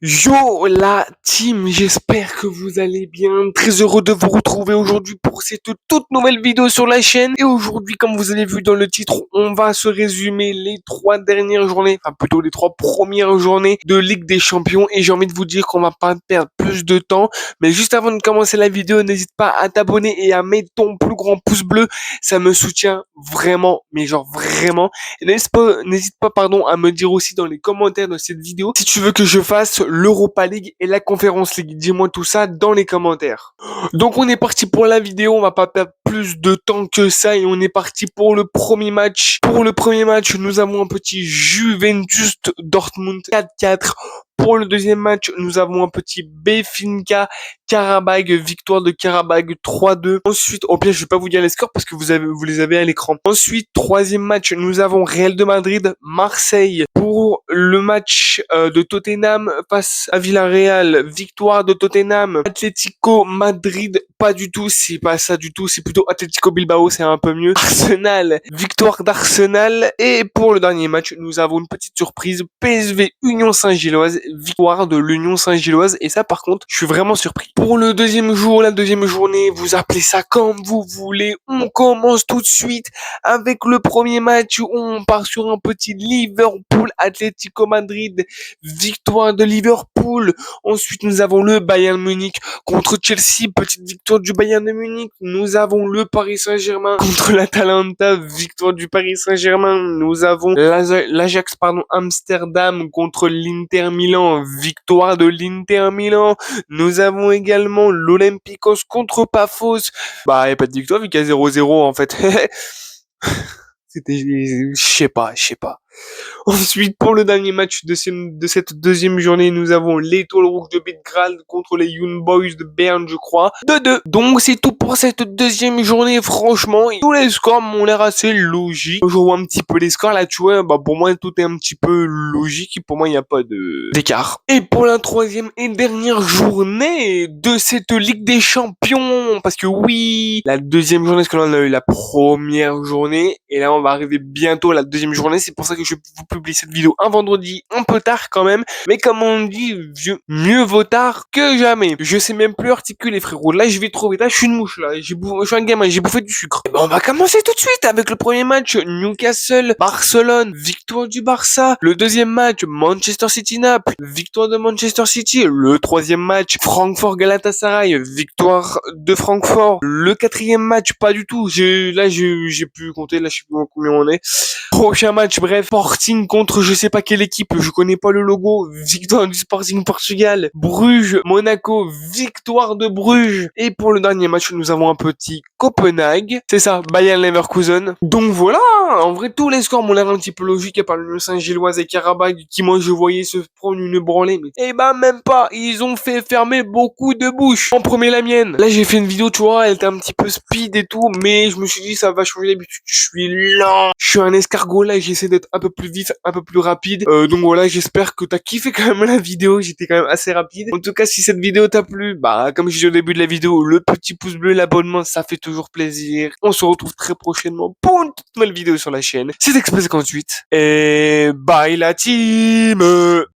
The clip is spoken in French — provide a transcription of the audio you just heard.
Yo la team, j'espère que vous allez bien. Très heureux de vous retrouver aujourd'hui pour cette toute nouvelle vidéo sur la chaîne. Et aujourd'hui, comme vous avez vu dans le titre, on va se résumer les 3 dernières journées, enfin plutôt les 3 premières journées de Ligue des Champions. Et j'ai envie de vous dire qu'on va pas perdre plus de temps. Mais juste avant de commencer la vidéo, n'hésite pas à t'abonner et à mettre ton plus grand pouce bleu. Ça me soutient vraiment, mais genre vraiment. Et n'hésite pas, pardon, à me dire aussi dans les commentaires de cette vidéo si tu veux que je fasse l'Europa League et la Conference League. Dis-moi tout ça dans les commentaires. Donc on est parti pour la vidéo, on va pas perdre plus de temps que ça et on est parti pour le premier match. Pour le premier match, nous avons un petit Juventus Dortmund 4-4. Pour le deuxième match, nous avons un petit Benfica Karabag, victoire de Karabag 3-2. Ensuite, au pire, je vais pas vous dire les scores parce que vous les avez à l'écran. Ensuite, troisième match, nous avons Real de Madrid, Marseille. Pour le match de Tottenham face à Villarreal, victoire de Tottenham. Atlético Madrid, pas du tout, c'est pas ça du tout, c'est plutôt Atlético Bilbao, c'est un peu mieux. Arsenal, victoire d'Arsenal. Et pour le dernier match, nous avons une petite surprise, PSV Union Saint-Gilloise, victoire de l'Union Saint-Gilloise. Et ça, par contre, je suis vraiment surpris. Pour le deuxième jour, la deuxième journée, vous appelez ça comme vous voulez. On commence tout de suite avec le premier match où on part sur un petit Liverpool Atlético Madrid, victoire de Liverpool. Ensuite, nous avons le Bayern Munich contre Chelsea, petite victoire du Bayern de Munich. Nous avons le Paris Saint-Germain contre l'Atalanta, victoire du Paris Saint-Germain. Nous avons l'Ajax, Amsterdam contre l'Inter Milan, victoire de l'Inter Milan. Nous avons également l'Olympiakos contre Paphos. Bah, y a pas de victoire vu qu'il y a 0-0 en fait. Je sais pas. Ensuite, pour le dernier match de cette deuxième journée, nous avons l'Étoile Rouge de Belgrade contre les Young Boys de Berne, je crois. 2-2. Donc, c'est tout pour cette deuxième journée, franchement. Tous les scores m'ont l'air assez logiques. Je vois un petit peu les scores, là, tu vois, bah, pour moi, tout est un petit peu logique. Pour moi, il n'y a pas d'écart. Et pour la troisième et dernière journée de cette Ligue des Champions, parce que oui, la deuxième journée, parce que là, on a eu la première journée, et là, on va arriver bientôt à la deuxième journée. C'est pour ça que je vous publie cette vidéo un vendredi, un peu tard quand même. Mais comme on dit, mieux vaut tard que jamais. Je sais même plus articuler, frérot. Là, je vais trop vite. Là, je suis une mouche, là. Je suis un gamin, j'ai bouffé du sucre. Et ben, on va commencer tout de suite avec le premier match. Newcastle, Barcelone, victoire du Barça. Le deuxième match, Manchester City Naples, victoire de Manchester City. Le troisième match, Francfort Galatasaray, victoire de Francfort. Le quatrième match, pas du tout. J'ai pu compter, là, je sais plus combien on est. Prochain match, bref, Sporting contre je sais pas quelle équipe, je connais pas le logo, victoire du Sporting Portugal, Bruges, Monaco, victoire de Bruges. Et pour le dernier match, nous avons un petit Copenhague, c'est ça, Bayern Leverkusen. Donc voilà, en vrai, tous les scores m'ont l'air un petit peu logiques, à part le Saint-Gilloise et Karabakh, qui moi je voyais se prendre une branlée, mais eh ben même pas, ils ont fait fermer beaucoup de bouches. En premier la mienne. Là j'ai fait une vidéo, tu vois, elle était un petit peu speed et tout, mais je me suis dit ça va changer d'habitude, je suis lent. Je suis un escargot là et j'essaie d'être un peu plus vif, un peu plus rapide. Donc voilà, j'espère que t'as kiffé quand même la vidéo, j'étais quand même assez rapide. En tout cas, si cette vidéo t'a plu, bah comme je dis au début de la vidéo, le petit pouce bleu, l'abonnement, ça fait toujours plaisir. On se retrouve très prochainement pour une toute nouvelle vidéo sur la chaîne. C'est Express 58 et bye la team.